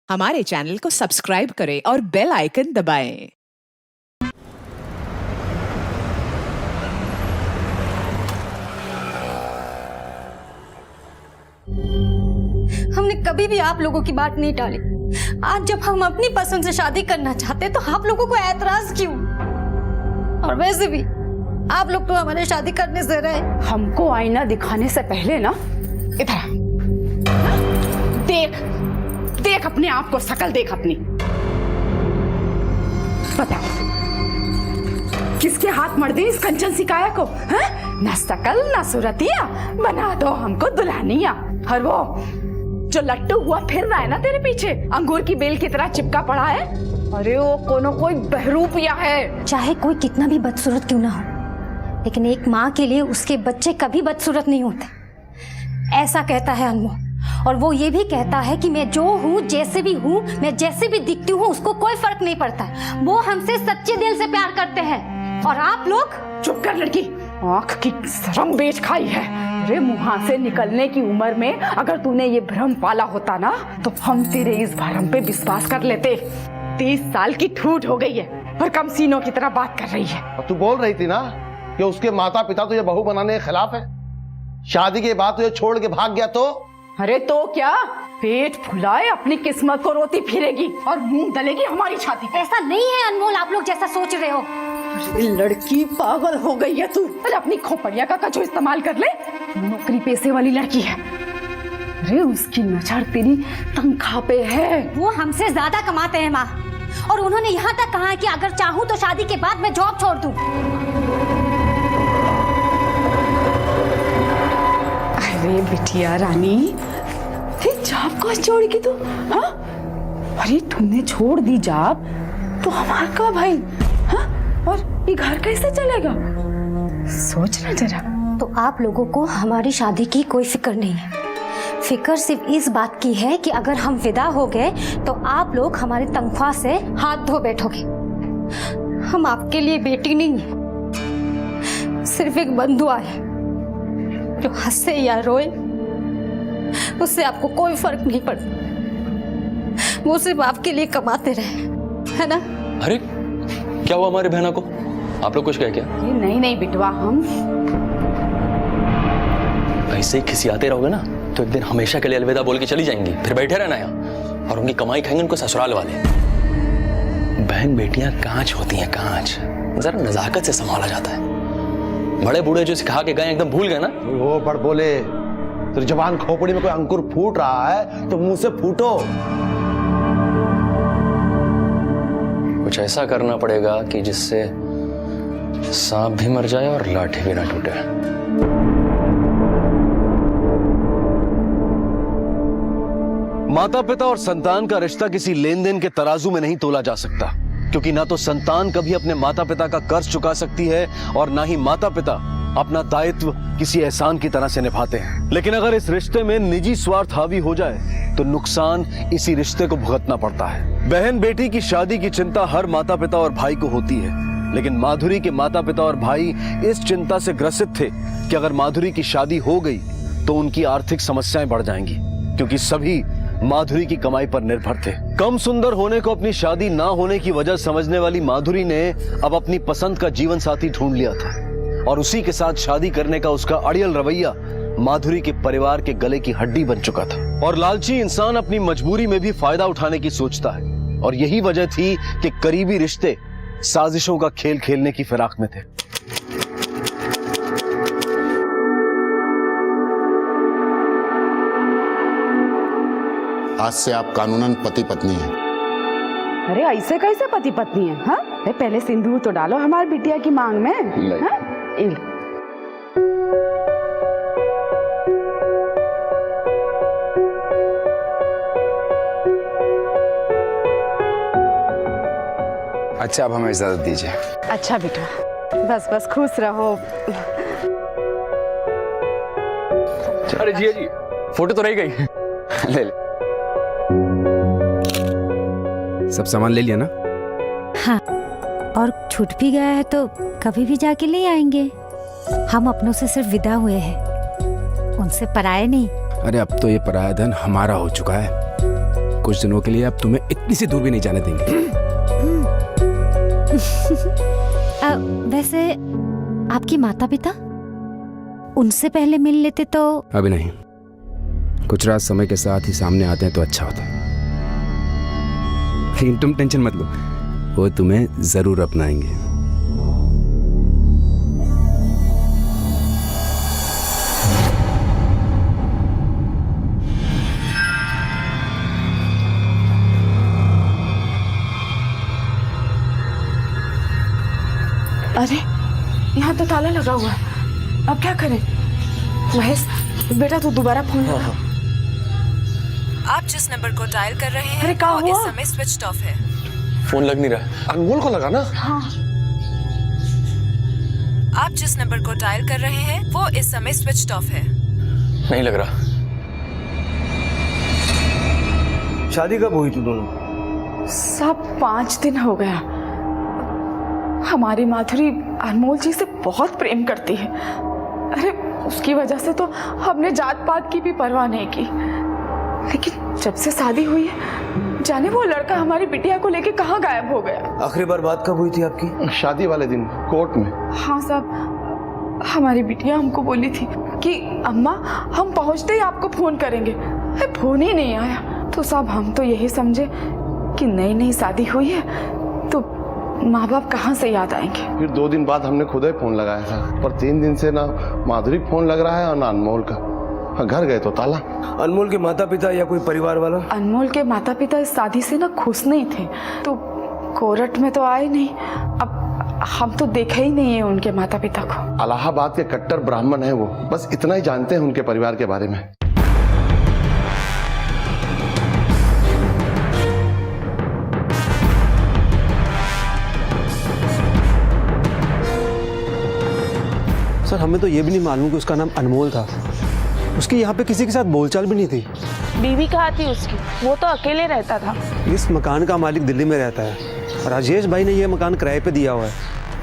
हमारे चैनल को सब्सक्राइब करें और बेल आइकन दबाएं। हमने कभी भी आप लोगों की बात नहीं टाली। आज जब हम अपनी पसंद से शादी करना चाहते तो आप लोगों को ऐतराज क्यों? और वैसे भी आप लोग तो हमारे शादी करने से रहे। हमको आईना दिखाने से पहले ना इधर आ। देख देख अपने आप को, शकल देख अपनी। बता किसके हाथ मर दी इस कंचन सिकाया को? ना शकल ना सूरतिया, बना दो हमको दुल्हनिया। और वो जो लट्टू हुआ फिर रहा है ना तेरे पीछे, अंगूर की बेल की तरह चिपका पड़ा है, अरे वो कोई बहरूपिया है। चाहे कोई कितना भी बदसूरत क्यों ना हो, लेकिन एक माँ के लिए उसके बच्चे कभी बदसूरत नहीं होते, ऐसा कहता है अनमोल। और वो ये भी कहता है कि मैं जो हूँ, जैसे भी हूँ, मैं जैसे भी दिखती हूँ, उसको कोई फर्क नहीं पड़ता। वो हमसे सच्चे दिल से प्यार करते हैं। और आप लोग चुप कर लड़की, आँख की शर्म बेच खाई है। अरे मुँह से निकलने की उम्र में अगर तूने ये भ्रम पाला होता ना, तो हम तेरे इस भ्रम पे विश्वास कर लेते। 30 साल की ठूठ हो गई है और कम सीनों की तरह बात कर रही है। और तू बोल रही थी ना कि उसके माता पिता तुझे बहू बनाने के खिलाफ है। शादी के बाद तुझे छोड़ के भाग गया तो? अरे तो क्या, पेट फुलाए अपनी किस्मत को रोती फिरेगी और मुंह दलेगी हमारी छाती पे। ऐसा नहीं है अनमोल, आप लोग जैसा सोच रहे हो। लड़की पागल हो गई है तू। अरे अपनी खोपड़िया का कचो इस्तेमाल कर ले, नौकरी पैसे वाली लड़की है। अरे उसकी नजर तेरी तनख्वाह पे है। वो हमसे ज्यादा कमाते हैं माँ, और उन्होंने यहाँ तक कहा है कि अगर चाहूँ तो शादी के बाद मैं जॉब छोड़ दूँ। अरे बिटिया रानी, जॉब को छोड़ेगी तू? हाँ, अरे तूने छोड़ दी जॉब तो हमारा का भाई? हाँ, और ये घर कैसे चलेगा? सोच ना जरा। तो आप लोगों को हमारी शादी की कोई फिक्र नहीं है। फिक्र सिर्फ इस बात की है कि अगर हम विदा हो गए तो आप लोग हमारी तनख्वाह से हाथ धो बैठोगे। हम आपके लिए बेटी नहीं है, सिर्फ एक बंधुआ है। जो हंसे या रोए उससे आपको कोई फर्क नहीं पड़ता। वो सिर्फ आपके लिए कमाते रहे, है ना? अरे क्या हुआ हमारी बहना को? आप लोग कुछ कहे क्या? नहीं बिटवा, हम ऐसे ही खिसियाते रहोगे ना तो एक दिन हमेशा के लिए अलविदा बोल के चली जाएंगी, फिर बैठे रहना यहाँ और उनकी कमाई खाएंगे उनको ससुराल वाले। बहन बेटियां कांच होती हैं, कांच, जरा नजाकत से संभाला जाता है। बड़े बूढ़े जो सिखा के गए एकदम भूल गए ना। वो बड़ बोले, तेरी जबान खोपड़ी में कोई अंकुर फूट रहा है तो मुंह से फूटो। कुछ ऐसा करना पड़ेगा कि जिससे सांप भी मर जाए और लाठी भी ना टूटे। माता पिता और संतान का रिश्ता किसी लेन देन के तराजू में नहीं तोला जा सकता, क्योंकि ना तो संतान कभी अपने माता पिता का कर्ज चुका सकती है और ना ही माता पिता अपना दायित्व किसी एहसान की तरह से निभाते हैं। लेकिन अगर इस रिश्ते में निजी स्वार्थ हावी हो जाए तो नुकसान इसी रिश्ते को भुगतना पड़ता है। बहन बेटी की शादी की चिंता हर माता पिता और भाई को होती है, लेकिन माधुरी के माता पिता और भाई इस चिंता से ग्रसित थे कि अगर माधुरी की शादी हो गई तो उनकी आर्थिक समस्याएं बढ़ जाएंगी, क्योंकि सभी माधुरी की कमाई पर निर्भर थे। कम सुंदर होने को अपनी शादी ना होने की वजह समझने वाली माधुरी ने अब अपनी पसंद का जीवन साथी ढूंढ लिया था, और उसी के साथ शादी करने का उसका अड़ियल रवैया माधुरी के परिवार के गले की हड्डी बन चुका था। और लालची इंसान अपनी मजबूरी में भी फायदा उठाने की सोचता है, और यही वजह थी कि करीबी रिश्ते साजिशों का खेल खेलने की फिराक में थे। आज से आप कानूनन पति पत्नी हैं। अरे ऐसे कैसे पति पत्नी है? हाँ, पहले सिंदूर तो डालो हमारी बिटिया की मांग में। हाँ? अच्छा, अब हमें इजाजत दीजिए। अच्छा बेटा, बस खुश रहो। अरे जी फोटो तो रह गई। ले ले। सब सामान ले लिया ना? हाँ, और छूट भी गया है तो कभी भी जाके ले आएंगे। हम अपनों से सिर्फ विदा हुए हैं, उनसे पराये नहीं। अरे अब तो ये पराया धन हमारा हो चुका है, कुछ दिनों के लिए अब तुम्हें इतनी सी दूर भी नहीं जाने देंगे। वैसे आपके माता पिता, उनसे पहले मिल लेते तो। अभी नहीं, कुछ रात समय के साथ ही सामने आते हैं तो अच्छा होता है। लेकिन तुम टेंशन मत लो, वो तुम्हें जरूर अपनाएंगे। अरे यहाँ तो ताला लगा हुआ है, अब क्या करें? महेश बेटा तू दोबारा फोन लगा। आप जिस नंबर को डायल कर रहे हैं अरे क्या वो हुआ? इस समय स्विच ऑफ है। फोन लग नहीं रहा। अनमोल को लगा ना। हाँ आप जिस नंबर को डायल कर रहे हैं वो इस समय स्विच ऑफ है। नहीं लग रहा। शादी कब हुई थी दोनों? सब 5 दिन हो गया। हमारी माधुरी अनमोल जी से बहुत प्रेम करती है। अरे उसकी वजह से तो हमने जात पात की भी परवाह नहीं की, लेकिन जब से शादी हुई है जाने वो लड़का हमारी बिटिया को लेके कहाँ गायब हो गया। आखिरी बार बात कब हुई थी आपकी? शादी वाले दिन कोर्ट में। हाँ साहब, हमारी बिटिया हमको बोली थी कि अम्मा हम पहुंचते ही आपको फोन करेंगे। अरे फोन ही नहीं आया। तो साहब हम तो यही समझे कि नई नई शादी हुई है तो माँ बाप कहाँ से याद आएंगे। फिर 2 दिन बाद हमने खुद ही फोन लगाया था, पर 3 दिन से ना माधुरी फोन लग रहा है और ना अनमोल का। घर गए तो ताला। अनमोल के माता पिता या कोई परिवार वाला? अनमोल के माता पिता इस शादी से ना खुश नहीं थे, तो कोर्ट में तो आए नहीं। अब हम तो देखा ही नहीं है उनके माता पिता को। इलाहाबाद के कट्टर ब्राह्मण है वो, बस इतना ही जानते हैं उनके परिवार के बारे में। सर हमें तो ये भी नहीं मालूम कि उसका नाम अनमोल था। उसकी यहाँ पे किसी के साथ बोलचाल भी नहीं थी। बीवी कहाँ थी उसकी? वो तो अकेले रहता था। इस मकान का मालिक दिल्ली में रहता है। राजेश भाई ने ये मकान किराए पे दिया हुआ है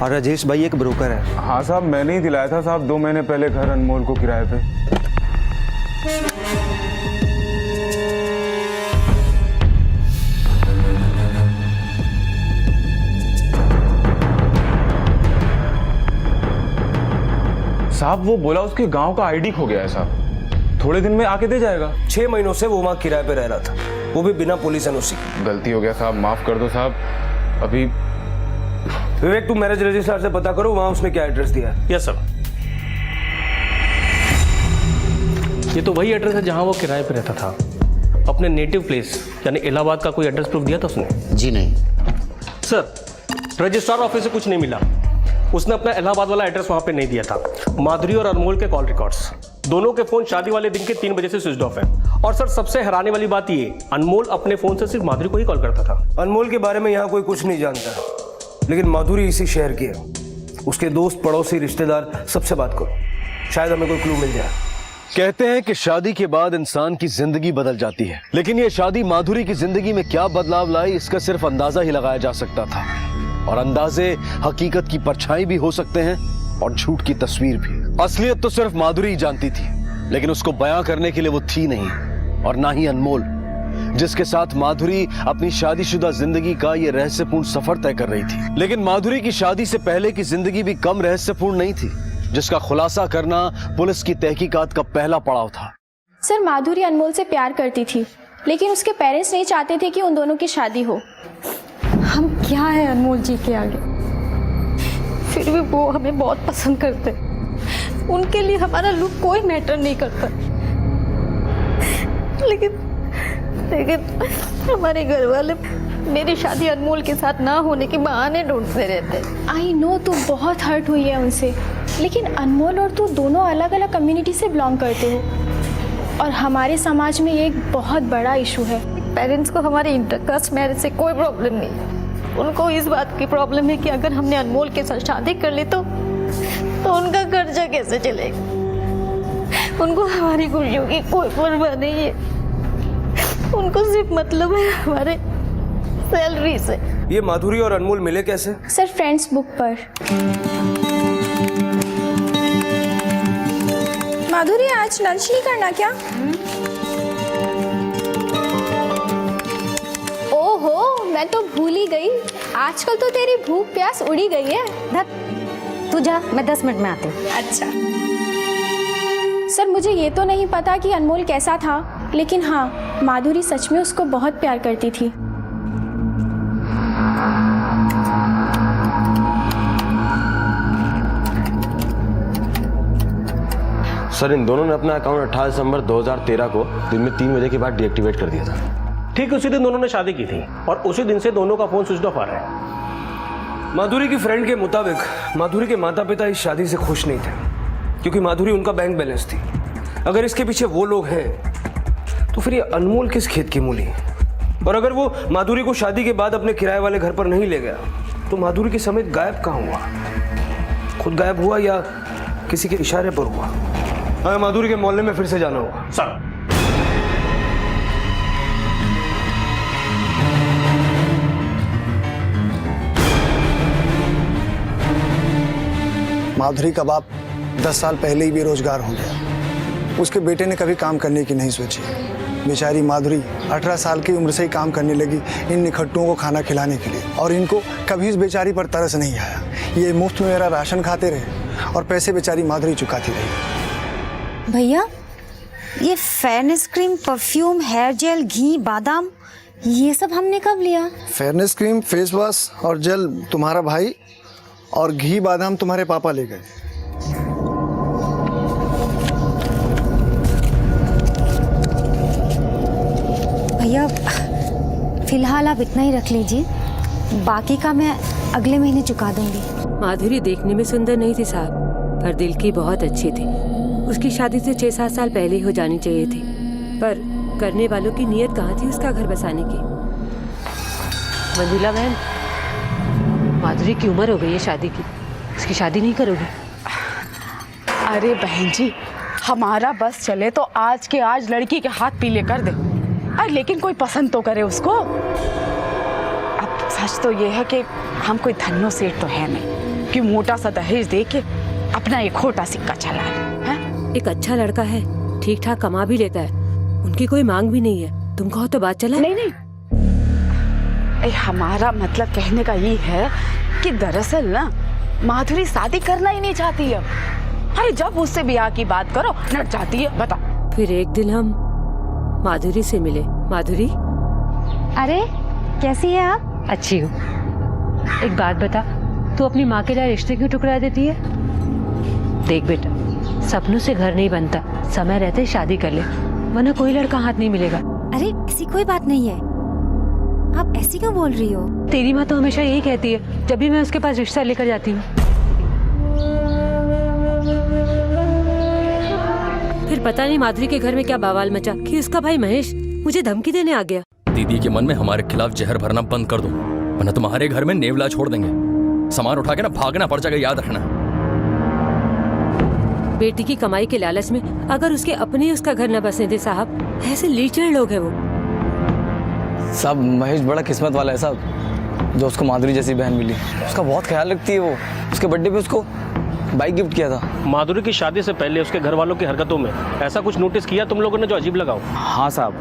और राजेश भाई एक ब्रोकर है। हाँ साहब, मैंने ही दिलाया था साहब 2 महीने पहले घर अनमोल को किराए पे। साहब वो बोला उसके गांव का आईडी खो गया है साहब, थोड़े दिन में आके दे जाएगा। 6 महीनों से वो वहाँ किराए पे रह रहा था, वो भी बिना पुलिस एनओसी। गलती हो गया साहब, माफ कर दो साहब। अभी विवेक तुम मैरिज रजिस्ट्रार से पता करो वहाँ उसने क्या एड्रेस दिया है। Yes sir. ये तो वही एड्रेस है जहाँ वो किराए पे रहता था। अपने नेटिव प्लेस यानी इलाहाबाद का कोई एड्रेस प्रूफ दिया था उसने? जी नहीं सर, रजिस्ट्रार ऑफिस से कुछ नहीं मिला। उसने अपना इलाहाबाद वाला एड्रेस वहाँ पे नहीं दिया था। माधुरी और अनमोल के कॉल रिकॉर्ड्स दोनों के फोन शादी वाले दिन के 3 बजे से स्विच ऑफ है। और सर सबसे हैरानी वाली बात ये, अनमोल अपने फोन से सिर्फ माधुरी को ही कॉल करता था। अनमोल के बारे में यहाँ कोई कुछ नहीं जानता, लेकिन माधुरी इसी शहर की है। उसके दोस्त, पड़ोसी, रिश्तेदार सबसे बात करो, शायद हमें कोई क्लू मिल जाए। कहते हैं कि शादी के बाद इंसान की जिंदगी बदल जाती है, लेकिन ये शादी माधुरी की जिंदगी में क्या बदलाव लाई इसका सिर्फ अंदाजा ही लगाया जा सकता था। और अंदाजे हकीकत की परछाई भी हो सकते हैं और झूठ की तस्वीर भी। असलियत तो सिर्फ माधुरी ही जानती थी, लेकिन उसको बयां करने के लिए वो थी नहीं, और ना ही अनमोल, जिसके साथ माधुरी अपनी शादीशुदा जिंदगी का ये रहस्यपूर्ण सफर तय कर रही थी। लेकिन माधुरी की शादी से पहले की जिंदगी भी कम रहस्यपूर्ण नहीं थी, जिसका खुलासा करना पुलिस की तहकीकात का पहला पड़ाव था। सर, माधुरी अनमोल से प्यार करती थी, लेकिन उसके पेरेंट्स नहीं चाहते थे कि उन दोनों की शादी हो। हम क्या है अनमोल जी के आगे, फिर भी वो हमें बहुत पसंद करते। उनके लिए हमारा लुक कोई मैटर नहीं करता। लेकिन हमारे घर वाले मेरी शादी अनमोल के साथ ना होने के बहाने ढूंढते रहते। आई नो तू बहुत हर्ट हुई है उनसे, लेकिन अनमोल और तू दोनों अलग अलग कम्युनिटी से बिलोंग करते हो, और हमारे समाज में ये एक बहुत बड़ा इशू है। पेरेंट्स को हमारे इंटरकास्ट मैरिज से कोई प्रॉब्लम नहीं, उनको इस बात की प्रॉब्लम है कि अगर हमने अनमोल के साथ शादी कर ली तो उनका खर्चा कैसे चलेगा। उनको हमारी खुशियों की कोई परवाह नहीं है, उनको सिर्फ मतलब है हमारे सैलरी से। ये माधुरी और अनमोल मिले कैसे? सर, फ्रेंड्स बुक पर। माधुरी आज लंच नहीं करना क्या? आजकल तो तेरी भूख प्यास उड़ी गई है। धत, तू जा, मैं 10 मिनट में आती हूँ। अच्छा सर, मुझे ये तो नहीं पता कि अनमोल कैसा था, लेकिन हाँ, माधुरी सच में उसको बहुत प्यार करती थी। सर, इन दोनों ने अपना अकाउंट 28 दिसंबर 2013 को दिन में 3 बजे के बाद डीएक्टिवेट कर दिया था। ठीक उसी दिन दोनों ने शादी की थी और उसी दिन से दोनों का फोन स्विच ऑफ आ रहा है। माधुरी की फ्रेंड के मुताबिक माधुरी के माता पिता इस शादी से खुश नहीं थे, क्योंकि माधुरी उनका बैंक बैलेंस थी। अगर इसके पीछे वो लोग हैं तो फिर ये अनमोल किस खेत की मूली है? और अगर वो माधुरी को शादी के बाद अपने किराए वाले घर पर नहीं ले गया तो माधुरी के समेत गायब कहाँ हुआ? खुद गायब हुआ या किसी के इशारे पर हुआ? हमें माधुरी के मोहल्ले में फिर से जाना होगा। सर, माधुरी का बाप 10 साल पहले ही बेरोजगार हो गया। उसके बेटे ने कभी काम करने की नहीं सोची। बेचारी माधुरी 18 साल की उम्र से ही काम करने लगी इन निखट्टुओं को खाना खिलाने के लिए, और इनको कभी इस बेचारी पर तरस नहीं आया। ये मुफ्त में मेरा राशन खाते रहे और पैसे बेचारी माधुरी चुकाती रही। भैया, ये fairness cream, perfume, hair gel, घी, बादाम, ये सब हमने कब लिया? फेयरनेस क्रीम, फेस वॉश और जेल तुम्हारा भाई, और घी बादाम तुम्हारे पापा ले गए। भैया, फिलहाल आप इतना ही रख लीजिए, बाकी का मैं अगले महीने चुका दूंगी। माधुरी देखने में सुंदर नहीं थी साहब, पर दिल की बहुत अच्छी थी। उसकी शादी से 6-7 साल पहले हो जानी चाहिए थी, पर करने वालों की नीयत कहाँ थी उसका घर बसाने की। मंजुला बहन, माधुरी की उम्र हो गई है शादी की, उसकी शादी नहीं करोगी? अरे बहन जी, हमारा बस चले तो आज के आज लड़की के हाथ पीले कर दे। अरे लेकिन कोई पसंद तो करे उसको। अब सच तो ये है कि हम कोई धन्नो सेठ तो है नहीं कि मोटा सा दहेज दे के अपना एक खोटा सिक्का चलाए। एक अच्छा लड़का है, ठीक ठाक कमा भी लेता है, उनकी कोई मांग भी नहीं है। तुम कहो तो बात चला। नहीं नहीं, हमारा मतलब कहने का ये है कि दरअसल ना माधुरी शादी करना ही नहीं चाहती है। अरे जब उससे ब्याह की बात करो नट जाती है। बता। फिर एक दिन हम माधुरी से मिले। माधुरी, अरे कैसी है आप? अच्छी हूँ। एक बात बता, तू अपनी माँ के लिए रिश्ते क्यों टुकरा देती है? देख बेटा, सपनों से घर नहीं बनता, समय रहते शादी कर ले, वरना कोई लड़का हाथ नहीं मिलेगा। अरे ऐसी कोई बात नहीं है, आप ऐसी क्यों बोल रही हो? तेरी माँ तो हमेशा यही कहती है जब भी मैं उसके पास रिश्ता लेकर जाती हूँ। फिर पता नहीं माधुरी के घर में क्या बवाल मचा कि उसका भाई महेश मुझे धमकी देने आ गया। दीदी के मन में हमारे खिलाफ जहर भरना बंद कर दो, वरना तुम्हारे घर में नेवला छोड़ देंगे। सामान उठा के ना भागना पड़ जाएगा, याद रखना। बेटी की कमाई के लालच में अगर उसके अपने उसका घर न बसने दे साहब, ऐसे लीचड़ लोग हैं वो। साहब, महेश बड़ा किस्मत वाला है साहब, जो उसको माधुरी जैसी बहन मिली। उसका बहुत ख्याल रखती है वो। उसके बर्थडे पे उसको बाइक गिफ्ट किया था। माधुरी की शादी से पहले उसके घर वालों की हरकतों में ऐसा कुछ नोटिस किया तुम लोगों ने जो अजीब लगा हो? हाँ साहब,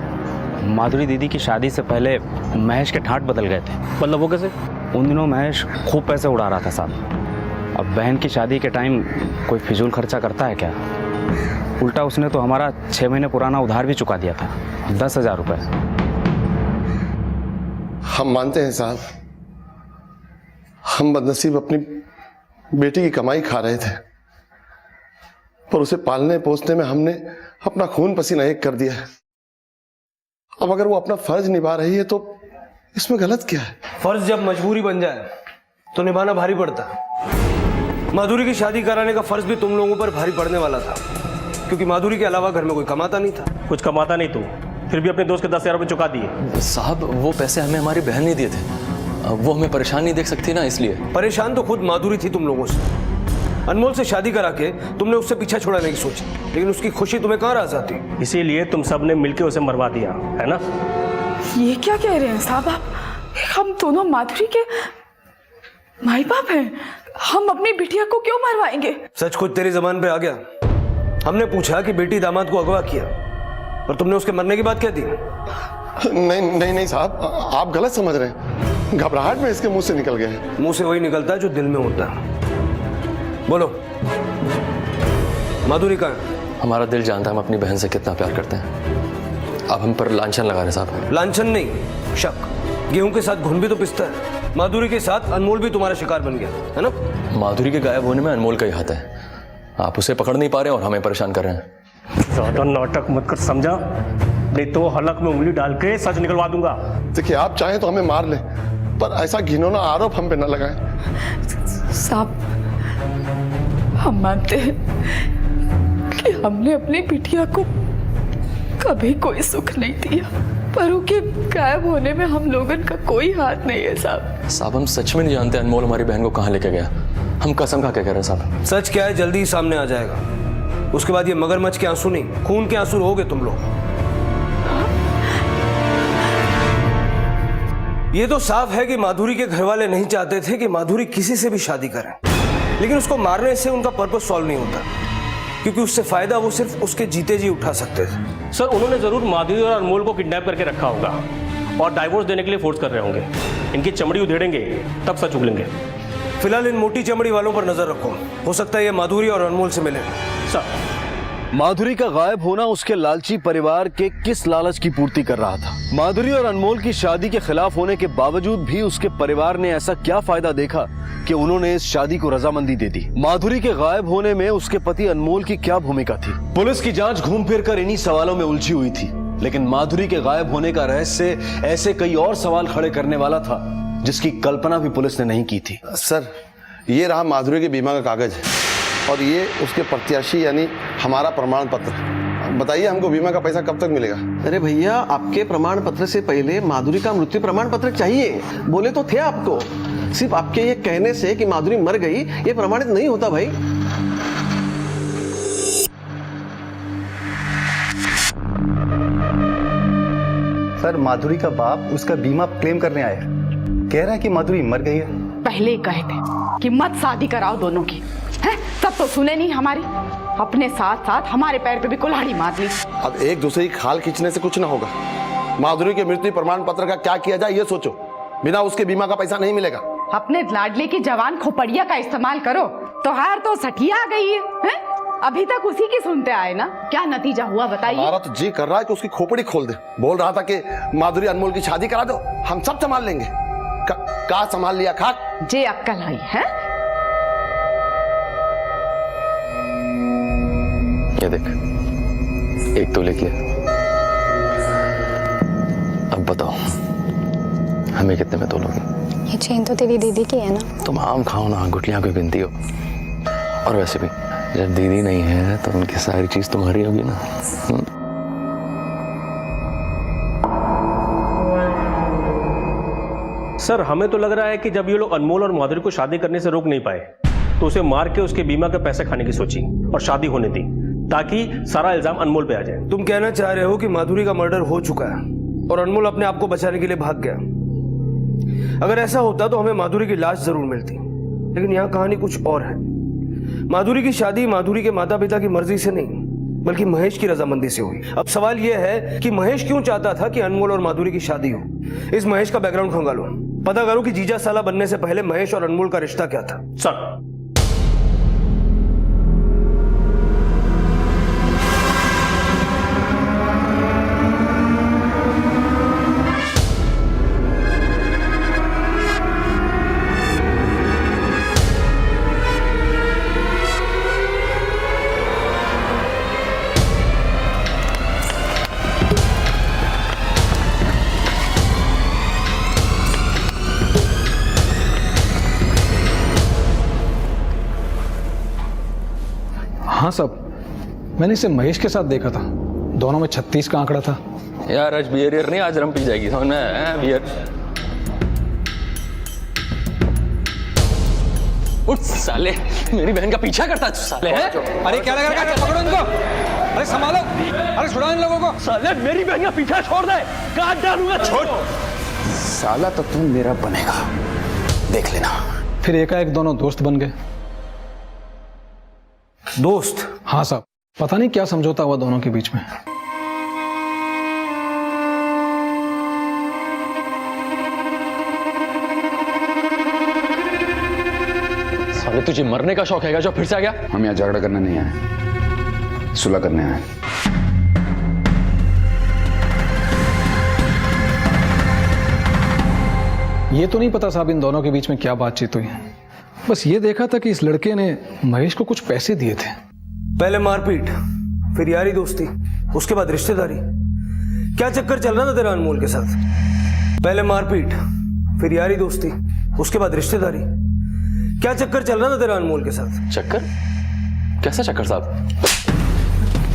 माधुरी दीदी की शादी से पहले महेश के ठाट बदल गए थे। मतलब वो कैसे? उन दिनों महेश खूब पैसे उड़ा रहा था साहब। अब बहन की शादी के टाइम कोई फिजूल खर्चा करता है क्या? उल्टा उसने तो हमारा 6 महीने पुराना उधार भी चुका दिया था, 10,000 रुपये। हम मानते हैं साहब, हम बदनसीब अपनी बेटी की कमाई खा रहे थे, पर उसे पालने पोसने में हमने अपना खून पसीना एक कर दिया है। अब अगर वो अपना फर्ज निभा रही है तो इसमें गलत क्या है? फर्ज जब मजबूरी बन जाए तो निभाना भारी पड़ता है। माधुरी की शादी कराने का फर्ज भी तुम लोगों पर भारी पड़ने वाला था, क्योंकि माधुरी के अलावा घर में कोई कमाता नहीं था। कुछ कमाता नहीं तू, फिर भी अपने दोस्त के 10,000 रुपये चुका दिए। साहब, वो पैसे हमें हमारी बहन ने दिए थे, वो हमें परेशान नहीं देख सकती ना, इसलिए। परेशान तो खुद माधुरी थी तुम लोगों से। अनमोल से शादी करा के तुमने उससे पीछा छुड़ाने की सोची, लेकिन उसकी खुशी तुम्हें कहाँ रास आती? इसीलिए तुम सब ने मिलकर उसे मरवा दिया, है ना? ये क्या कह रहे हैं साहब आप? हम दोनों माधुरी के माई बाप हैं, हम अपनी बिटिया को क्यों मरवाएंगे? सच खुद तेरी जबान पे आ गया। हमने पूछा कि बेटी दामाद को अगवा किया और तुमने उसके मरने की बात कह दी। नहीं नहीं नहीं साहब, आप गलत समझ रहे हैं। घबराहट में इसके मुंह से निकल गए। मुंह से वही निकलता है जो दिल में होता है। बोलो, माधुरी कहाँ है? हमारा दिल जानता है हम अपनी बहन से कितना प्यार करते हैं। अब हम पर लांछन लगा रहे साहब। लांछन नहीं, शक। गेहूं के साथ घुन भी तो पिसता है। माधुरी के साथ अनमोल भी तुम्हारा शिकार बन गया है ना? माधुरी के गायब होने में अनमोल का ही हाथ है। आप उसे पकड़ नहीं पा रहे और हमें परेशान कर रहे हैं। ज्यादा नाटक मत कर, समझा? नहीं तो हलक में उंगली डाल के सच निकलवा दूंगा। देखिए, आप चाहें तो हमें मार ले, पर ऐसा घिनौना आरोप हम पे न लगाएं। साहब, हम मानते हैं कि हमने अपनी बिटिया को कभी कोई सुख नहीं दिया, पर उनके गायब होने में हम लोगन का कोई हाथ नहीं है साहब। साहब, हम सच में नहीं जानते अनमोल हमारी बहन को कहाँ लेके गया। हम कसम खा के कह रहे हैं साहब। सच क्या है जल्दी ही सामने आ जाएगा। उसके बाद ये मगरमच्छ के आंसू नहीं, खून के आंसू रहोगे तुम लोग। ये तो साफ है कि माधुरी के घर वाले नहीं चाहते थे कि माधुरी किसी से भी शादी करे, लेकिन उसको मारने से उनका पर्पस सॉल्व नहीं होता, क्योंकि उससे फायदा वो सिर्फ उसके जीते जी उठा सकते थे। सर, उन्होंने जरूर माधुरी और अनमोल को किडनैप करके रखा होगा और डाइवोर्स देने के लिए फोर्स कर रहे होंगे। इनकी चमड़ी उधेड़ेंगे तब सच उगलेंगे। फिलहाल इन मोटी चमड़ी वालों पर नजर रखो, हो सकता है ये माधुरी और अनमोल से मिले। सर, माधुरी का गायब होना उसके लालची परिवार के किस लालच की पूर्ति कर रहा था? माधुरी और अनमोल की शादी के खिलाफ होने के बावजूद भी उसके परिवार ने ऐसा क्या फायदा देखा कि उन्होंने इस शादी को रजामंदी दे दी? माधुरी के गायब होने में उसके पति अनमोल की क्या भूमिका थी? पुलिस की जांच घूम फिर कर इन्हीं सवालों में उलझी हुई थी, लेकिन माधुरी के गायब होने का रहस्य ऐसे कई और सवाल खड़े करने वाला था जिसकी कल्पना भी पुलिस ने नहीं की थी। सर, ये रहा माधुरी के बीमा का कागज और ये उसके प्रत्याशी यानी हमारा प्रमाण पत्र। बताइए, हमको बीमा का पैसा कब तक मिलेगा? अरे भैया, आपके प्रमाण पत्र से पहले माधुरी का मृत्यु प्रमाण पत्र चाहिए। बोले तो थे आपको। सिर्फ आपके ये कहने से कि माधुरी मर गई ये प्रमाणित नहीं होता भाई। सर, माधुरी का बाप उसका बीमा क्लेम करने आया, कह रहा है कि माधुरी मर गई है। पहले ही कहे थे कि मत शादी कराओ दोनों की, हैं? तब तो सुने नहीं हमारी, अपने साथ साथ हमारे पैर पे भी कुल्हाड़ी मार ली। अब एक दूसरे की खाल खींचने से कुछ ना होगा। माधुरी के मृत्यु प्रमाण पत्र का क्या किया जाए ये सोचो। बिना उसके बीमा का पैसा नहीं मिलेगा। अपने लाडले की जवान खोपड़िया का इस्तेमाल करो। तोहार तो सठिया आ गई है? अभी तक उसी की सुनते आए ना, क्या नतीजा हुआ बताइए? हमारा तो जी कर रहा है कि उसकी खोपड़ी खोल दे। बोल रहा था कि माधुरी अनमोल की शादी करा दो, हम सब संभाल लेंगे। का संभाल लिया खाक? जे अक्कल आई है। ये देख, एक तो लेके अब बताओ हमें कितने में तोलोगे? ये चेन तो तेरी दीदी की है ना? तुम आम खाओ ना, गुठलियां कोई गिनती हो। और वैसे भी जब दीदी नहीं है तो उनकी सारी चीज तुम्हारी होगी ना। सर, हमें तो लग रहा है कि जब ये लोग अनमोल और माधुरी को शादी करने से रोक नहीं पाए तो उसे मार के उसके बीमा के पैसे खाने की सोची और शादी होने दी, ताकि सारा इल्जाम अनमोल पे आ जाए। तुम कहना चाह रहे हो कि माधुरी का मर्डर हो चुका है और अनमोल अपने आप को बचाने के लिए भाग गया। अगर ऐसा होता तो हमें माधुरी की लाश जरूर मिलती, लेकिन यहाँ कहानी कुछ और है। माधुरी की शादी माधुरी के माता पिता की मर्जी से नहीं, बल्कि महेश की रजामंदी से हुई। अब सवाल यह है कि महेश क्यों चाहता था कि अनमोल और माधुरी की शादी हो। इस महेश का बैकग्राउंड खंगालो, पता करो कि जीजा साला बनने से पहले महेश और अनमोल का रिश्ता क्या था। सर, हाँ साहब, मैंने इसे महेश के साथ देखा था, दोनों में 36 का आंकड़ा था। यार आज बियर नहीं, आज रम पी जाएगी समझ में? बियर उठ साले, मेरी बहन का पीछा करता है साले। अरे क्या लगा रखा है? पकड़ो इनको, अरे संभालो, अरे छुड़ाओ इन लोगों को। साले मेरी बहन का पीछा छोड़ दे, काट डालूंगा। छोड़ साला तो तुम मेरा बनेगा, देख लेना। फिर एकाएक दोनों दोस्त बन गए। दोस्त? हाँ साहब, पता नहीं क्या समझौता हुआ दोनों के बीच में। तुझे मरने का शौक है जो फिर से आ गया? हम यहाँ झगड़ा करने नहीं आए, सुलह करने आए। ये तो नहीं पता साहब इन दोनों के बीच में क्या बातचीत हुई है। बस ये देखा था कि इस लड़के ने महेश को कुछ पैसे दिए थे। पहले मारपीट, फिर यारी दोस्ती, उसके बाद रिश्तेदारी। क्या चक्कर चल रहा था तेरा अनमोल के साथ? पहले मारपीट, फिर यारी दोस्ती, उसके बाद रिश्तेदारी। क्या चक्कर चल रहा था तेरा अनमोल के साथ? चक्कर? कैसा चक्कर साहब?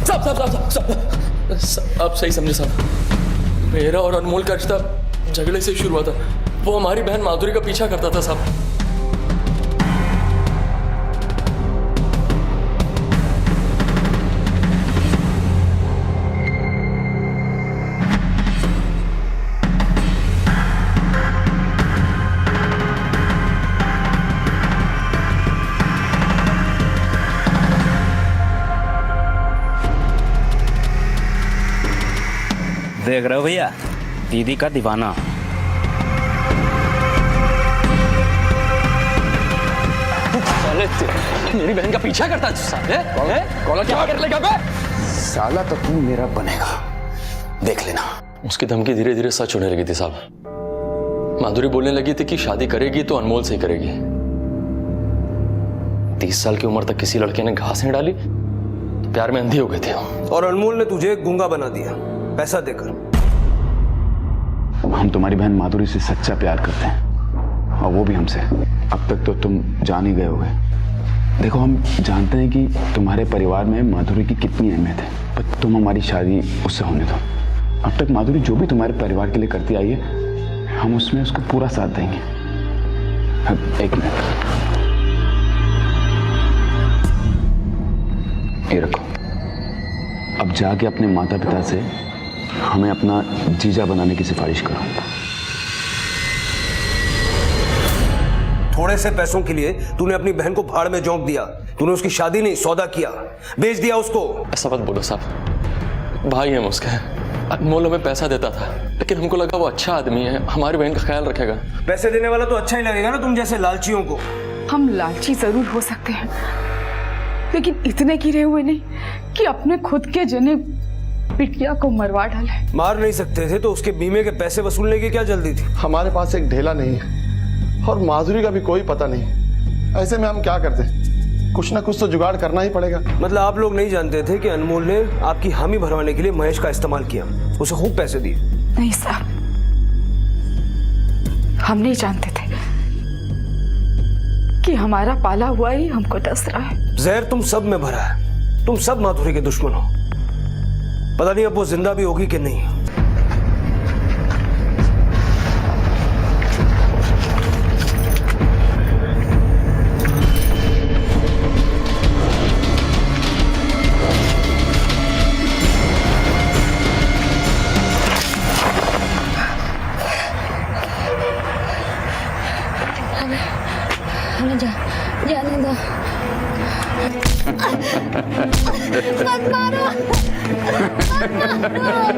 साहब साहब साहब साहब साहब, आप सही समझे साहब। मेरा और अनमोल का रिश्ता झगड़े से शुरू हुआ था। वो हमारी बहन माधुरी का पीछा करता था साहब। देख रहे हो भैया, दीदी का दीवाना। मेरी बहन का पीछा करता है? कॉलर क्या कर लेगा बे? साला तो तू मेरा बनेगा, देख लेना। उसकी धमकी धीरे धीरे सच होने लगी थी साहब। माधुरी बोलने लगी थी कि शादी करेगी तो अनमोल से ही करेगी। 30 साल की उम्र तक किसी लड़के ने घास नहीं डाली तो प्यार में अंधी हो गई थी। और अनमोल ने तुझे गूंगा बना दिया पैसा देकर। हम तुम्हारी बहन माधुरी से सच्चा प्यार करते हैं, और वो भी हमसे। अब तक तो तुम जान ही गए होगे। देखो, हम जानते हैं कि तुम्हारे परिवार में माधुरी की कितनी अहमियत है, पर तुम हमारी शादी उससे होने दो। अब तक माधुरी जो भी तुम्हारे परिवार के लिए करती आई है, हम उसमें उसको पूरा साथ देंगे। एक मिनट, ये रखो। अब जाके अपने माता पिता से हमें अपना जीजा बनाने की सिफारिश करो। थोड़े से पैसों के लिए तूने अपनी बहन को भाड़ में झोंक दिया। तूने उसकी शादी नहीं, सौदा किया, बेच दिया उसको। ऐसा मत बोलो साहब, भाई है उसका। अनमोल हमें पैसा देता था, लेकिन हमको लगा वो अच्छा आदमी है, हमारी बहन का ख्याल रखेगा। पैसे देने वाला तो अच्छा ही लगेगा ना तुम जैसे लालचियों को। हम लालची जरूर हो सकते हैं, लेकिन इतने गिरे हुए नहीं कि अपने खुद के जने बिटिया को मरवा डाले। मार नहीं सकते थे तो उसके बीमे के पैसे वसूलने की क्या जल्दी थी? हमारे पास एक ढेला नहीं है और माधुरी का भी कोई पता नहीं। ऐसे में हम क्या करते? कुछ ना कुछ तो जुगाड़ करना ही पड़ेगा। मतलब आप लोग नहीं जानते थे कि अनमोल ने आपकी हामी भरवाने के लिए महेश का इस्तेमाल किया, उसे खूब पैसे दिए? नहीं साहब, हम नहीं जानते थे कि हमारा पाला हुआ ही हमको डस रहा है। जहर तुम सब में भरा है, तुम सब माधुरी के दुश्मन हो। पता नहीं अब वो जिंदा भी होगी कि नहीं। जाने दो। मत मारो, मत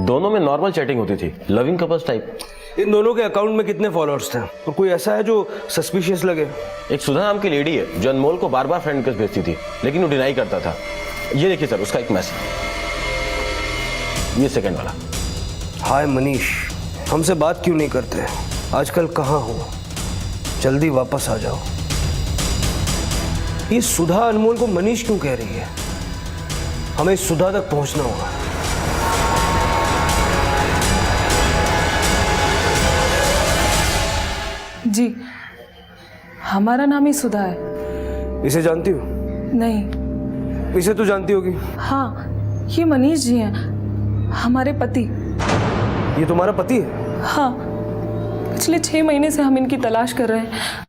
दोनों में नॉर्मल चैटिंग होती थी, लविंग कपल्स टाइप। इन दोनों के अकाउंट में कितने फॉलोअर्स थे और कोई ऐसा है जो सस्पिशियस लगे? एक सुधा नाम की लेडी है जो अनमोल को बार बार फ्रेंड रिक्वेस्ट भेजती थी, लेकिन वो डिनाई करता था। ये देखिए सर, उसका एक मैसेज, ये सेकंड वाला। हाय मनीष, हमसे बात क्यों नहीं करते? आजकल कहाँ हो? जल्दी वापस आ जाओ। ये सुधा अनमोल को मनीष क्यों कह रही है? हमें सुधा तक पहुंचना होगा। जी, हमारा नाम ही सुधा है। इसे जानती हो? नहीं। इसे तो जानती होगी। हाँ, ये मनीष जी हैं, हमारे पति। ये तुम्हारा पति है? हाँ, पिछले 6 महीने से हम इनकी तलाश कर रहे हैं।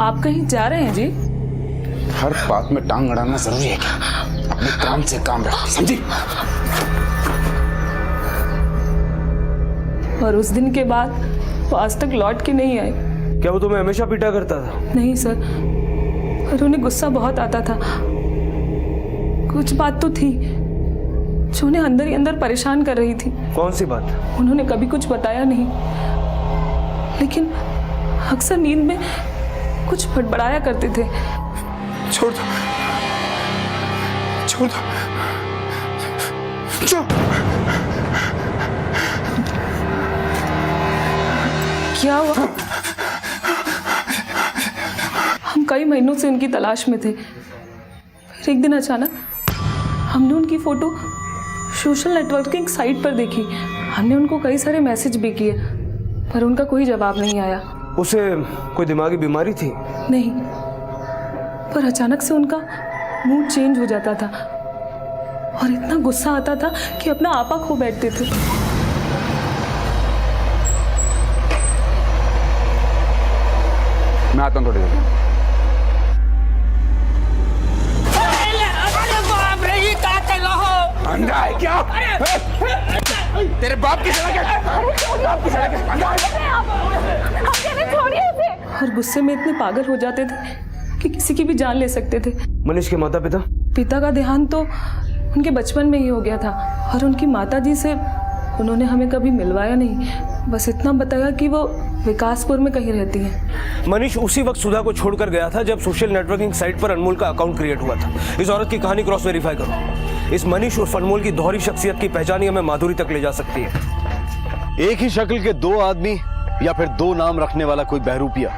आप कहीं जा रहे हैं जी? हर बात में टांग अड़ाना जरूरी है क्या? अपने काम से काम रख, समझी? और उस दिन के बाद वो आज तक लौट के नहीं आए। क्या वो तुम्हें हमेशा पीटा करता था? नहीं सर, और उन्हें गुस्सा बहुत आता था। कुछ बात तो थी जो उन्हें अंदर ही अंदर परेशान कर रही थी। कौन सी बात? उन्होंने कभी कुछ बताया नहीं, लेकिन अक्सर नींद में कुछ बड़बड़ाया करते थे। छोड़ दो, छोड़ दो, छोड़। क्या हुआ? हम कई महीनों से उनकी तलाश में थे। फिर एक दिन अचानक हमने उनकी फोटो सोशल नेटवर्किंग साइट पर देखी। हमने उनको कई सारे मैसेज भी किए, पर उनका कोई जवाब नहीं आया। उसे कोई दिमागी बीमारी थी? नहीं, पर अचानक से उनका मूड चेंज हो जाता था और इतना गुस्सा आता था कि अपना आपा खो बैठते थे। मैं आता हूँ थोड़ी देर। अंधा है क्या? तेरे बाप की सड़क है। और गुस्से में इतने पागल हो जाते थे कि किसी की भी जान ले सकते थे। मनीष के माता पिता? पिता का देहांत तो उनके बचपन में ही हो गया था, और उनकी माता जी से उन्होंने हमें कभी मिलवाया नहीं। बस इतना बताया कि वो विकासपुर में कहीं रहती हैं। मनीष उसी वक्त सुधा को छोड़कर गया था जब सोशल नेटवर्किंग साइट पर अनमोल का अकाउंट क्रिएट हुआ था। इस औरत की कहानी क्रॉस वेरीफाई करो। इस मनीष और अनमोल की दोहरी शख्सियत की पहचान ही हमें माधुरी तक ले जा सकती है। एक ही शक्ल के दो आदमी या फिर दो नाम रखने वाला कोई बहरूपिया।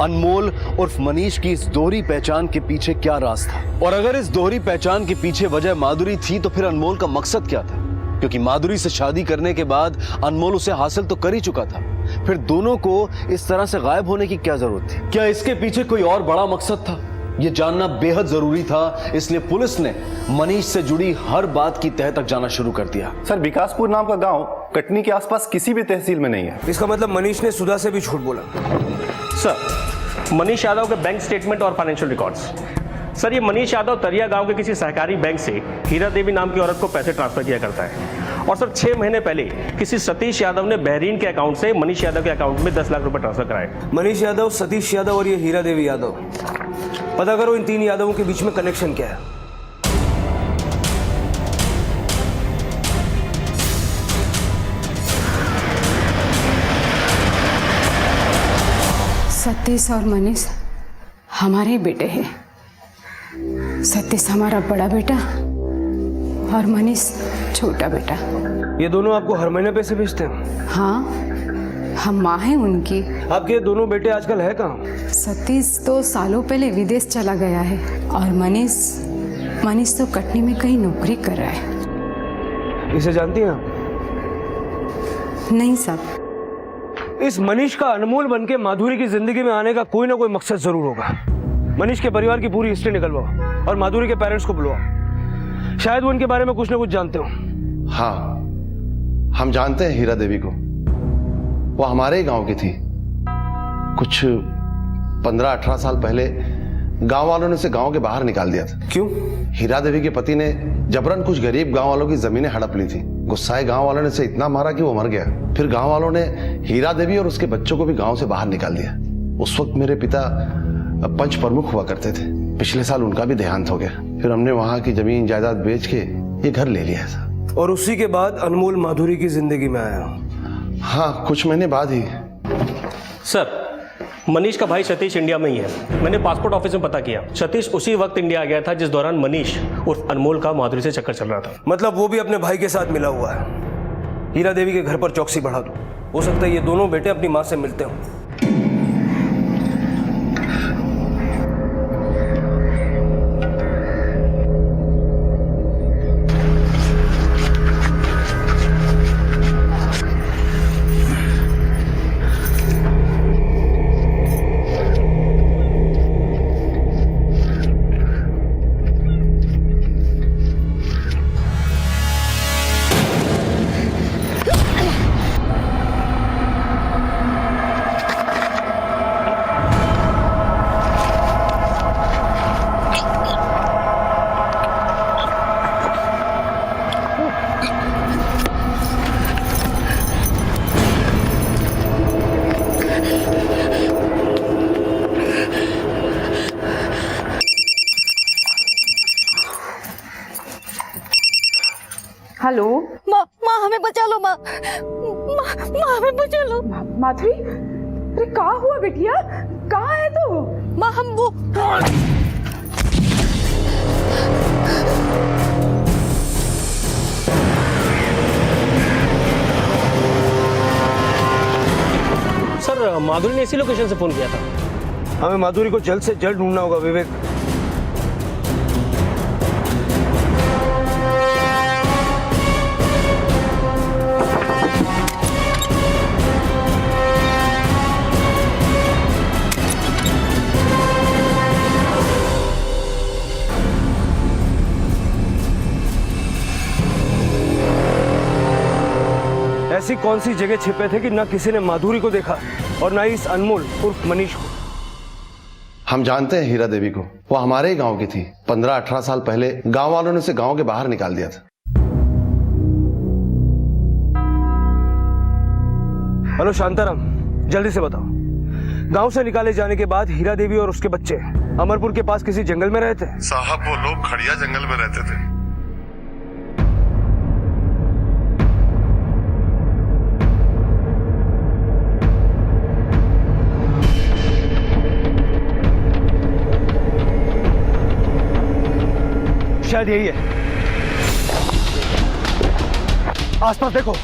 अनमोल उर्फ मनीष की इस दोहरी पहचान के पीछे क्या राज था? और अगर इस दोहरी पहचान के पीछे वजह माधुरी थी तो फिर अनमोल का मकसद क्या था? क्योंकि माधुरी से शादी करने के बाद अनमोल उसे हासिल तो कर ही चुका था, फिर दोनों को इस तरह से गायब होने की क्या जरूरत थी? क्या इसके पीछे कोई और बड़ा मकसद था? यह जानना बेहद जरूरी था, इसलिए पुलिस ने मनीष से जुड़ी हर बात की तह तक जाना शुरू कर दिया। सर, विकासपुर नाम का गांव कटनी के आसपास किसी भी तहसील में नहीं है। इसका मतलब मनीष ने सुधा से भी झूठ बोला। सर, मनीष यादव के बैंक स्टेटमेंट और फाइनेंशियल रिकॉर्ड्स। सर, ये मनीष यादव तरिया गांव के किसी सहकारी बैंक से हीरा देवी नाम की औरत को पैसे ट्रांसफर किया करता है। और सर 6 महीने पहले किसी सतीश यादव ने बहरीन के अकाउंट से मनीष यादव के अकाउंट में 10 लाख रुपए ट्रांसफर कराए। मनीष यादव, सतीश यादव और ये हीरा देवी यादव, पता करो इन 3 यादवों के बीच में कनेक्शन क्या है। सतीश और मनीष हमारे बेटे हैं। सतीश हमारा बड़ा बेटा और मनीष छोटा बेटा। ये दोनों आपको हर महीने पैसे भेजते हैं? हाँ, हम माँ हैं उनकी। आपके दोनों बेटे आजकल है कहाँ? सतीश तो सालों पहले विदेश चला गया है और मनीष तो कटनी में कहीं नौकरी कर रहा है। इसे जानती हैं आप? नहीं साहब। इस मनीष का अनमोल बनके माधुरी की जिंदगी में आने का कोई ना कोई मकसद जरूर होगा। मनीष के परिवार की पूरी हिस्ट्री निकलवाओ और माधुरी के पेरेंट्स को बुलवाओ। शायद वो इनके बारे में कुछ ना कुछ जानते हो। हाँ, हम जानते हैं हीरा देवी को। वो हमारे ही गांव की थी। कुछ 15-18 साल पहले गांव वालों ने उसे गांव के बाहर निकाल दिया था। क्यों? हीरा देवी के पति ने जबरन कुछ गरीब गांव वालों की जमीनें हड़प ली थी। गुस्साए गांव वालों ने उसे इतना मारा कि वो मर गया। फिर गांव वालों ने हीरा देवी और उसके बच्चों को भी गांव से बाहर निकाल दिया। उस वक्त मेरे पिता पंच प्रमुख हुआ करते थे। पिछले साल उनका भी देहांत हो गया। फिर हमने वहां की जमीन जायदाद बेच के ये घर ले लिया था। और उसी के बाद अनमोल माधुरी की जिंदगी में आया? हाँ, कुछ महीने बाद ही। सर, मनीष का भाई सतीश इंडिया में ही है। मैंने पासपोर्ट ऑफिस में पता किया। सतीश उसी वक्त इंडिया गया था जिस दौरान मनीष उर्फ अनमोल का माधुरी से चक्कर चल रहा था। मतलब वो भी अपने भाई के साथ मिला हुआ है। हीरा देवी के घर पर चौकसी बढ़ा दो। हो सकता है ये दोनों बेटे अपनी माँ से मिलते हों। हेलो माँ माँ हमें बचा लो माँ माँ हमें बचा लो। माधुरी, अरे कहाँ हुआ बेटिया, कहाँ है तू? माँ हम वो सर माधुरी ने इसी लोकेशन से फोन किया था। हमें माधुरी को जल्द से जल्द ढूंढना होगा विवेक। ऐसी कौन सी जगह छिपे थे कि ना किसी ने माधुरी को देखा और ना ही इस अनमोल उर्फ मनीष को। हम जानते हैं हीरा देवी को, वो हमारे ही गांव की थी। 15-18 साल पहले गांव वालों ने उसे गांव के बाहर निकाल दिया था। हेलो शांताराम, जल्दी से बताओ, गांव से निकाले जाने के बाद हीरा देवी और उसके बच्चे अमरपुर के पास किसी जंगल में रहते? साहब वो लोग खड़िया जंगल में रहते थे। शायद यही है। आसपास देखो।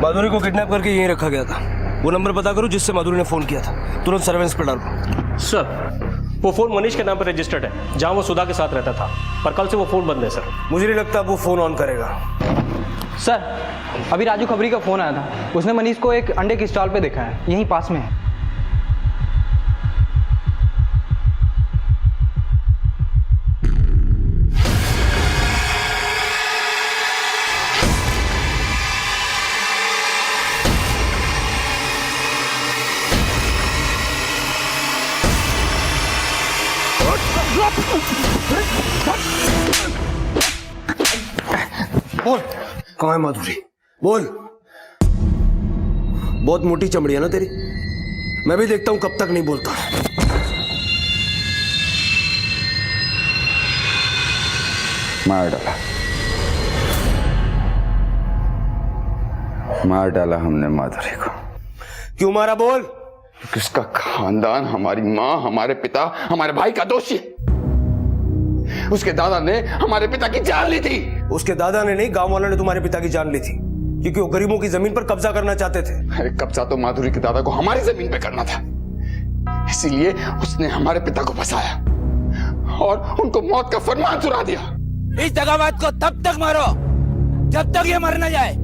माधुरी को किडनैप करके यहीं रखा गया था। वो नंबर पता करो जिससे माधुरी ने फोन किया था, तुरंत सर्वेलेंस पर डालो। सर वो फोन मनीष के नाम पर रजिस्टर्ड है, जहां वो सुधा के साथ रहता था, पर कल से वो फोन बंद है सर। मुझे नहीं लगता वो फोन ऑन करेगा। सर अभी राजू खबरी का फोन आया था, उसने मनीष को एक अंडे की स्टॉल पे देखा है, यहीं पास में है। बोल कहाँ है माधुरी, बोल। बहुत मोटी चमड़ी है ना तेरी, मैं भी देखता हूं कब तक नहीं बोलता। मार डाला हमने माधुरी को। क्यों मारा, बोल। किसका खानदान, हमारी माँ, हमारे पिता, हमारे भाई का दोषी है। उसके दादा ने हमारे पिता की जान ली थी। उसके दादा ने नहीं, गांव वालों ने तुम्हारे पिता की जान ली थी, क्योंकि वो गरीबों की जमीन पर कब्जा करना चाहते थे। अरे कब्जा तो माधुरी के दादा को हमारी जमीन पे करना था, इसीलिए उसने हमारे पिता को फंसाया और उनको मौत का फरमान सुना दिया। इस दगाबाज को तब तक मारो जब तक ये मर न जाए।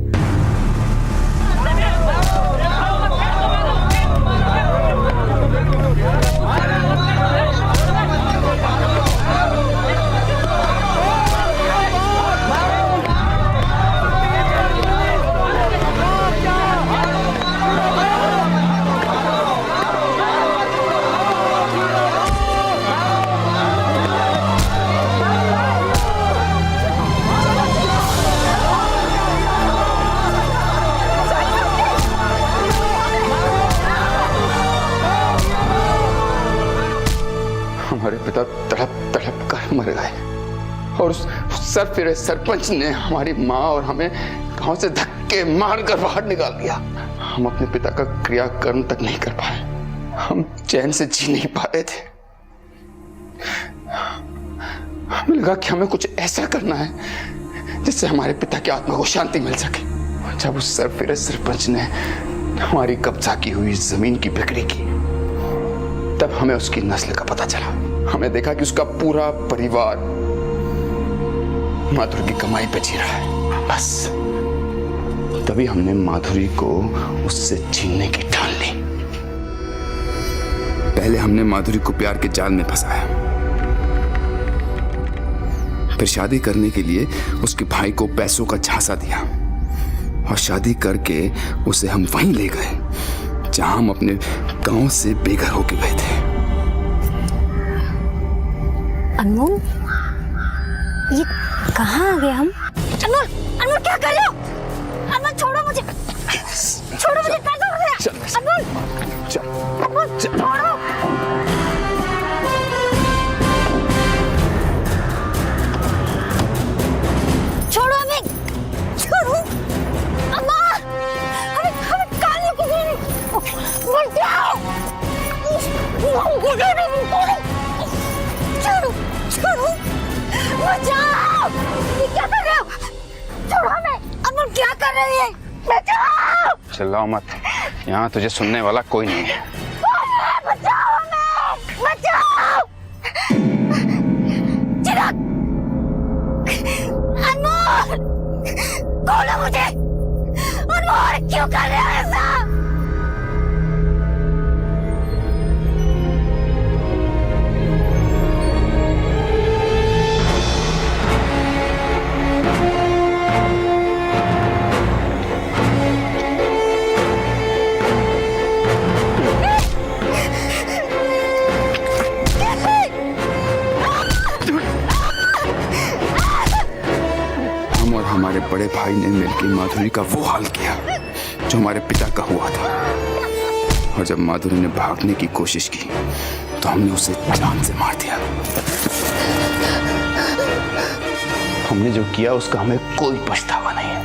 हमारे पिता तड़प तड़प कर मर गए और उस सरफिरे सरपंच ने हमारी माँ और हमें गांव से धक्के मारकर बाहर निकाल दिया। हम अपने पिता का क्रियाकर्म तक नहीं कर पाए, हम चैन से जी नहीं पा रहे थे। हमें लगा कि हमें कुछ ऐसा करना है जिससे हमारे पिता की आत्मा को शांति मिल सके। जब उस सरफिरे सरपंच ने हमारी कब्जा की हुई जमीन की बिक्री की, तब हमें उसकी नस्ल का पता चला। हमें देखा कि उसका पूरा परिवार माधुरी की कमाई पे जी रहा है। बस तभी हमने माधुरी को उससे छीनने की पहले हमने माधुरी को प्यार के जाल में फंसाया, फिर शादी करने के लिए उसके भाई को पैसों का झांसा दिया और शादी करके उसे हम वहीं ले गए जहां हम अपने गांव से बेघर होके गए थे। अनमोल, ये कहाँ आ गए हम? अनमोल, अनमोल क्या कर रहे हो? अनमोल छोड़ो मुझे, छोड़ो मुझे, पैर तोड़ दिया। अनमोल, अनमोल छोड़ो। छोड़ो हमें, छोड़ो। अम्मा, हमें काली को दे मर जाओ। छोड़ो, छोड़ो, बचाओ। ये क्या कर रहे हो? छोड़ो हमें। अनमोल क्या कर रही है? बचाओ। चिल्लाओ मत, यहाँ तुझे सुनने वाला कोई नहीं है। बचाओ हमें, बचाओ। चिराग, अनमोल, खोलो मुझे। अनमोल क्यों कर रहे हो ऐसा? हमारे बड़े भाई ने मिलकर माधुरी का वो हाल किया जो हमारे पिता का हुआ था, और जब माधुरी ने भागने की कोशिश की तो हमने उसे जान से मार दिया। हमने जो किया उसका हमें कोई पछतावा नहीं है।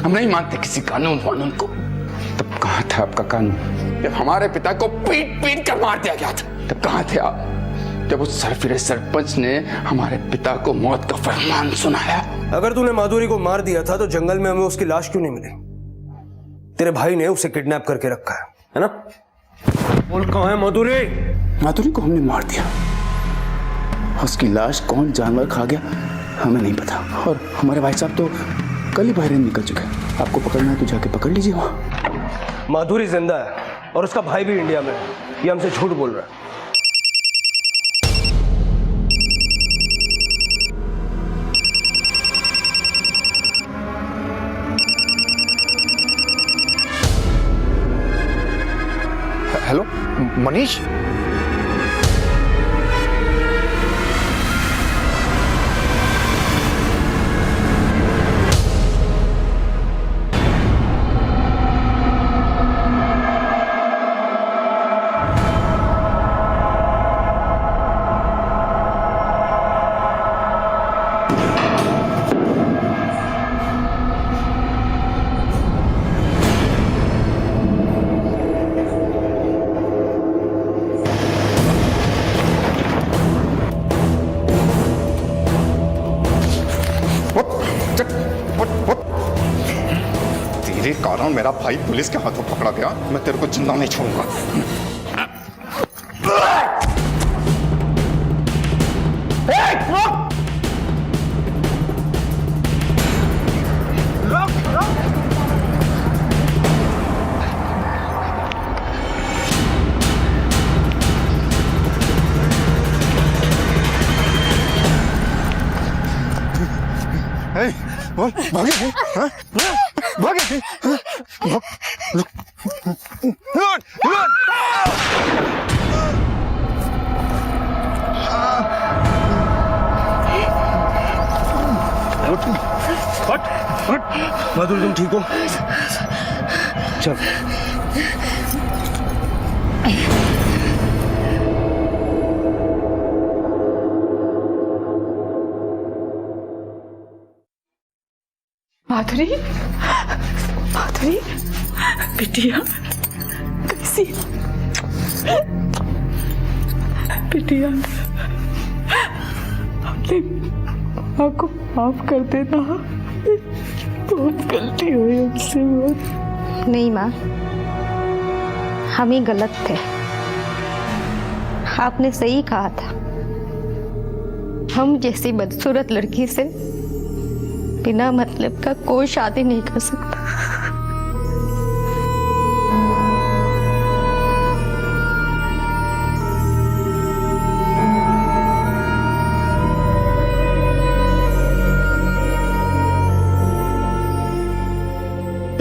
हम नहीं मानते किसी कानून वानून को। तब कहाँ था आपका कानून जब हमारे पिता को पीट पीट कर मार दिया गया था? तब कहाँ थे आप जब उस सरफिरे सरपंच ने हमारे पिता को मौत का फरमान सुनाया? अगर तूने माधुरी को मार दिया था तो जंगल में हमें उसकी लाश क्यों नहीं मिली? तेरे भाई ने उसे किडनैप करके रखा है ना? बोल कहाँ है माधुरी? माधुरी को हमने मार दिया, उसकी लाश कौन जानवर खा गया हमें नहीं पता। और हमारे भाई साहब तो कल ही बाहर निकल चुके हैं। आपको पकड़ना है तो जाके पकड़ लीजिए वहां। माधुरी जिंदा है और उसका भाई भी इंडिया में है, ये हमसे झूठ बोल रहा है। हेलो मनीष, तेरे कारण मेरा भाई पुलिस के हाथों पकड़ा गया। मैं तेरे को जिंदा नहीं छोड़ूंगा। भागे भागे माधुरी तुम ठीक हो? चल माधुरी, माधुरी बिटिया कैसी? बिटिया अपने माँ को माफ कर देना, बहुत गलती हुई हमसे। बहुत नहीं माँ, हम ही गलत थे। आपने सही कहा था, हम जैसी बदसूरत लड़की से बिना मतलब का कोई शादी नहीं कर सकता।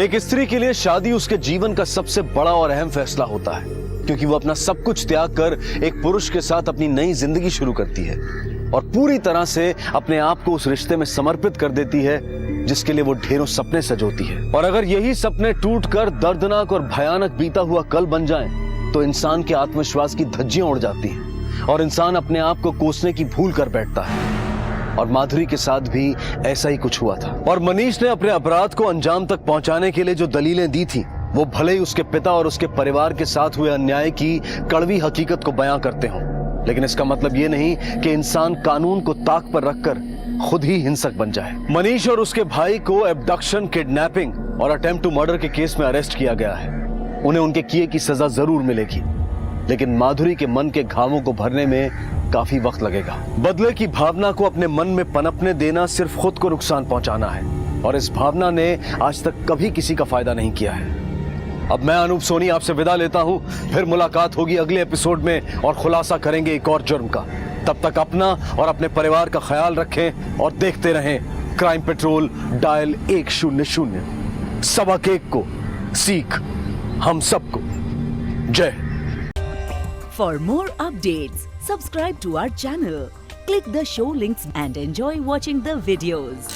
एक स्त्री के लिए शादी उसके जीवन का सबसे बड़ा और अहम फैसला होता है, क्योंकि वो अपना सब कुछ त्याग कर एक पुरुष के साथ अपनी नई जिंदगी शुरू करती है और पूरी तरह से अपने आप को उस रिश्ते में समर्पित कर देती है जिसके लिए वो ढेरों सपने सजोती है। और अगर यही सपने टूटकर दर्दनाक और भयानक बीता हुआ कल बन जाएं, तो इंसान के आत्मविश्वास की धज्जियां उड़ जाती हैं और इंसान अपने आप को कोसने की भूल कर बैठता है। और माधुरी के साथ भी ऐसा ही कुछ हुआ था। और मनीष ने अपने अपराध को अंजाम तक पहुंचाने के लिए जो दलीलें दी थी, वो भले ही उसके पिता और उसके परिवार के साथ हुए अन्याय की कड़वी हकीकत को बयां करते हों, लेकिन इसका मतलब ये नहीं कि इंसान कानून को ताक पर रखकर खुद ही हिंसक बन जाए। मनीष और उसके भाई को एब्डक्शन, किडनैपिंग और अटेम्प्ट टू मर्डर के केस में अरेस्ट किया गया है। उन्हें उनके किए की सजा जरूर मिलेगी, लेकिन माधुरी के मन के घावों को भरने में काफी वक्त लगेगा। बदले की भावना को अपने मन में पनपने देना सिर्फ खुद को नुकसान पहुंचाना है, और इस भावना ने आज तक कभी किसी का फायदा नहीं किया है। अब मैं अनूप सोनी आपसे विदा लेता हूं, फिर मुलाकात होगी अगले एपिसोड में और खुलासा करेंगे एक और जुर्म का। तब तक अपना और अपने परिवार का ख्याल रखें और देखते रहें क्राइम पेट्रोल डायल 100। सबक एक को, सीख हम सबको। जय। For more updates, subscribe to our channel, click the show links and enjoy watching the videos.